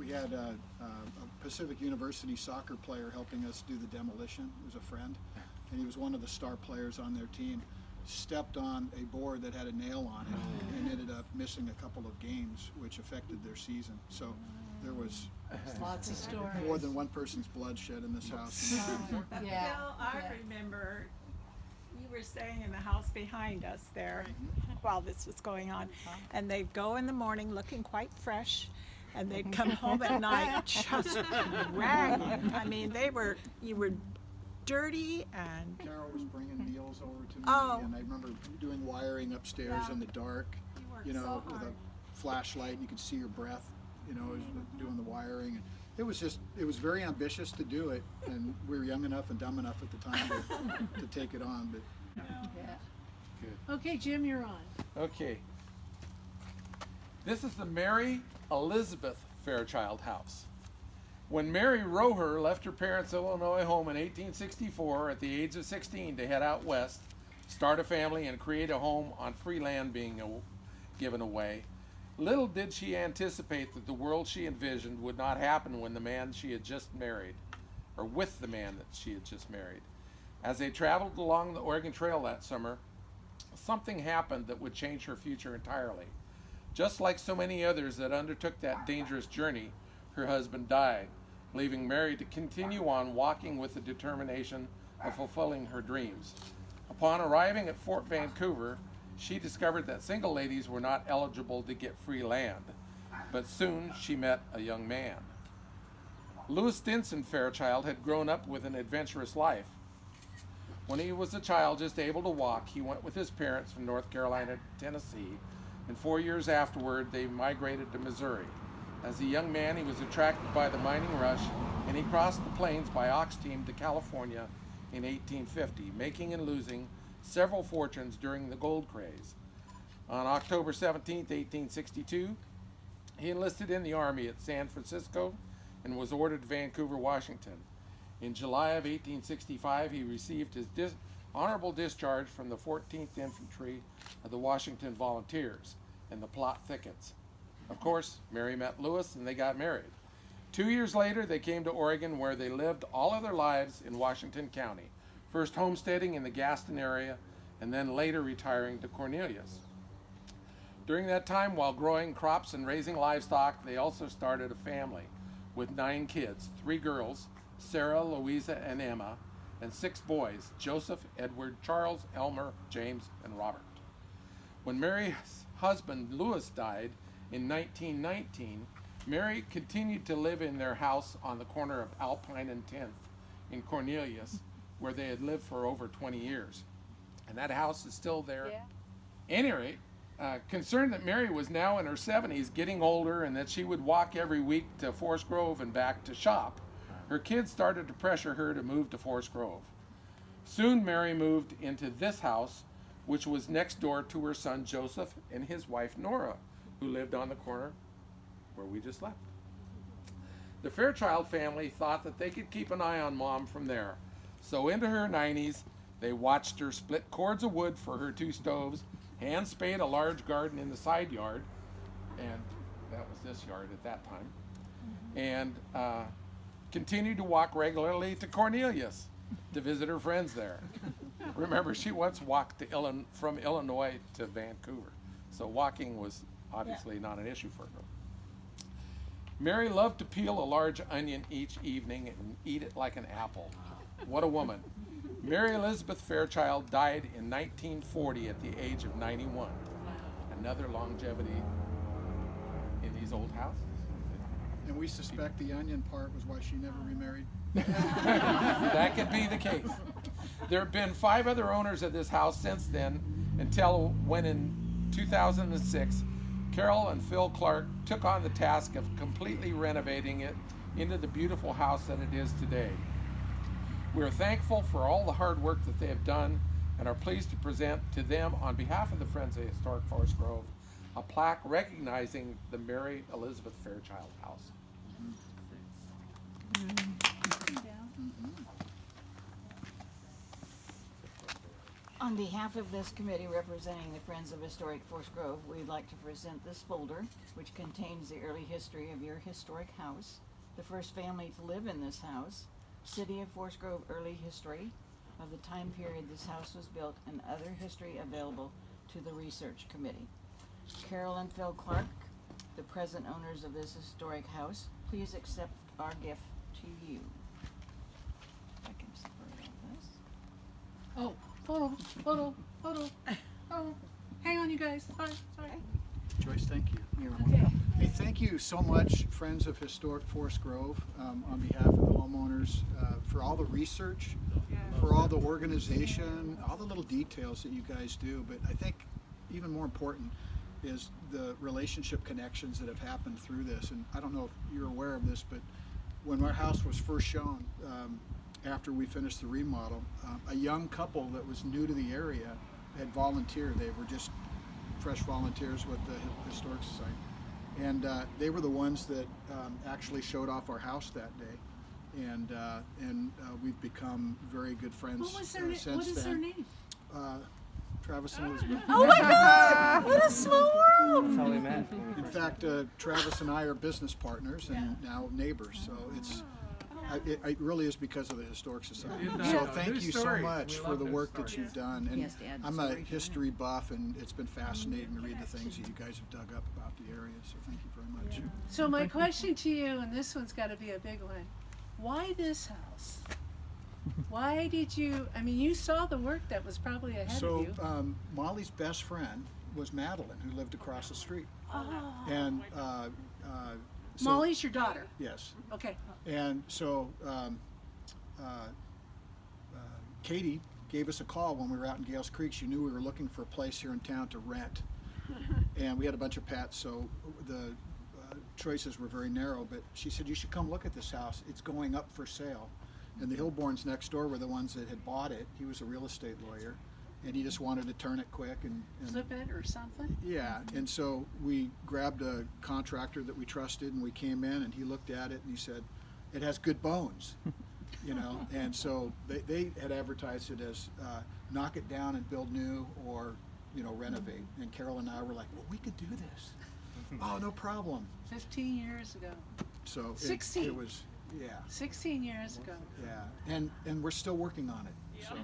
We had a Pacific University soccer player helping us do the demolition. He was a friend, and he was one of the star players on their team. Stepped on a board that had a nail on it and ended up missing a couple of games, which affected their season. So there was lots of stories. More than one person's blood shed in this house. Yeah. Bill, I remember you were staying in the house behind us there while this was going on, and they'd go in the morning looking quite fresh, and they'd come home at night just ragged. I mean, you were dirty, and Carol was bringing meals over to me, Oh. and I remember doing wiring upstairs Yeah. in the dark, You worked so with hard. a flashlight, and you could see your breath, as doing the wiring. And it was very ambitious to do it, and we were young enough and dumb enough at the time to take it on. But Yeah. Good. Okay, Jim, you're on. Okay. This is the Mary Elizabeth Fairchild house. When Mary Roher left her parents' Illinois home in 1864 at the age of 16 to head out west, start a family, and create a home on free land being given away, little did she anticipate that the world she envisioned would not happen when the man she had just married, or with the man that she had just married. As they traveled along the Oregon Trail that summer, something happened that would change her future entirely. Just like so many others that undertook that dangerous journey, her husband died, leaving Mary to continue on walking with the determination of fulfilling her dreams. Upon arriving at Fort Vancouver, she discovered that single ladies were not eligible to get free land, but soon she met a young man. Louis Stinson Fairchild had grown up with an adventurous life. When he was a child, just able to walk, he went with his parents from North Carolina to Tennessee, and 4 years afterward, they migrated to Missouri. As a young man, he was attracted by the mining rush, and he crossed the plains by ox team to California in 1850, making and losing several fortunes during the gold craze. On October 17, 1862, he enlisted in the Army at San Francisco and was ordered to Vancouver, Washington. In July of 1865, he received his honorable discharge from the 14th Infantry of the Washington Volunteers and the plot thickens. Of course, Mary met Louis and they got married. 2 years later, they came to Oregon, where they lived all of their lives in Washington County, first homesteading in the Gaston area and then later retiring to Cornelius. During that time, while growing crops and raising livestock, they also started a family with 9 kids, 3 girls, Sarah, Louisa, and Emma, and 6 boys, Joseph, Edward, Charles, Elmer, James, and Robert. When Mary's husband, Louis, died in 1919, Mary continued to live in their house on the corner of Alpine and 10th in Cornelius, where they had lived for over 20 years. And that house is still there. Yeah. At any rate, concerned that Mary was now in her 70s, getting older, and that she would walk every week to Forest Grove and back to shop, her kids started to pressure her to move to Forest Grove. Soon Mary moved into this house, which was next door to her son Joseph and his wife Nora, who lived on the corner where we just left. The Fairchild family thought that they could keep an eye on Mom from there. So into her 90s, they watched her split cords of wood for her 2 stoves, hand spade a large garden in the side yard, and that was this yard at that time, and continued to walk regularly to Cornelius to visit her friends there. Remember, she once walked from Illinois to Vancouver, so walking was obviously not an issue for her. Mary loved to peel a large onion each evening and eat it like an apple. What a woman. Mary Elizabeth Fairchild died in 1940 at the age of 91. Another longevity in these old houses. And we suspect the onion part was why she never remarried. That could be the case. There have been 5 other owners of this house since then, until when in 2006, Carol and Phil Clark took on the task of completely renovating it into the beautiful house that it is today. We are thankful for all the hard work that they have done and are pleased to present to them, on behalf of the Friends of Historic Forest Grove, a plaque recognizing the Mary Elizabeth Fairchild house. On behalf of this committee representing the Friends of Historic Forest Grove, we'd like to present this folder, which contains the early history of your historic house, the first family to live in this house, City of Forest Grove early history of the time period this house was built, and other history available to the research committee. Carol and Phil Clark, the present owners of this historic house, please accept our gift to you. I can separate all this. Oh, photo. Oh, hang on, you guys. Sorry. Joyce, thank you. You're Okay. Hey, thank you so much, Friends of Historic Forest Grove, on behalf of the homeowners, for all the research, for all the organization, all the little details that you guys do. But I think even more important is the relationship connections that have happened through this. And I don't know if you're aware of this, but when our house was first shown, after we finished the remodel, a young couple that was new to the area had volunteered. They were just fresh volunteers with the Historic Society. And they were the ones that actually showed off our house that day. And we've become very good friends What was their name? since What is then. their name? Travis and Elizabeth. Oh my God! What a small world! That's how we met. In fact, Travis and I are business partners and now neighbors. So it really is because of the Historic Society. Yeah. So Yeah. thank News you so stories. much We for love the news work that stories. you've done. He And has to add I'm a story to history buff, and it's been fascinating to read the things that you guys have dug up about the area. So thank you very much. So my question to you, and this one's got to be a big one: why this house? Why did you? I mean, you saw the work that was probably ahead of So you. Molly's best friend was Madeline, who lived across the street. Oh. And so, Molly's your daughter. Yes. Okay. And so Katie gave us a call when we were out in Gales Creek. She knew we were looking for a place here in town to rent. And we had a bunch of pets, so the choices were very narrow. But she said, you should come look at this house. It's going up for sale. And the Hillborns next door were the ones that had bought it. He was a real estate lawyer, and he just wanted to turn it quick. And Flip it or something. yeah, and so we grabbed a contractor that we trusted, and we came in, and he looked at it, and he said, it has good bones, you know. And so they had advertised it as knock it down and build new, or, you know, renovate. And Carol and I were like, well, we could do this. Oh, no problem. 15 years ago. So 16. it was, yeah, 16 years ago. yeah. And we're still working on it. So.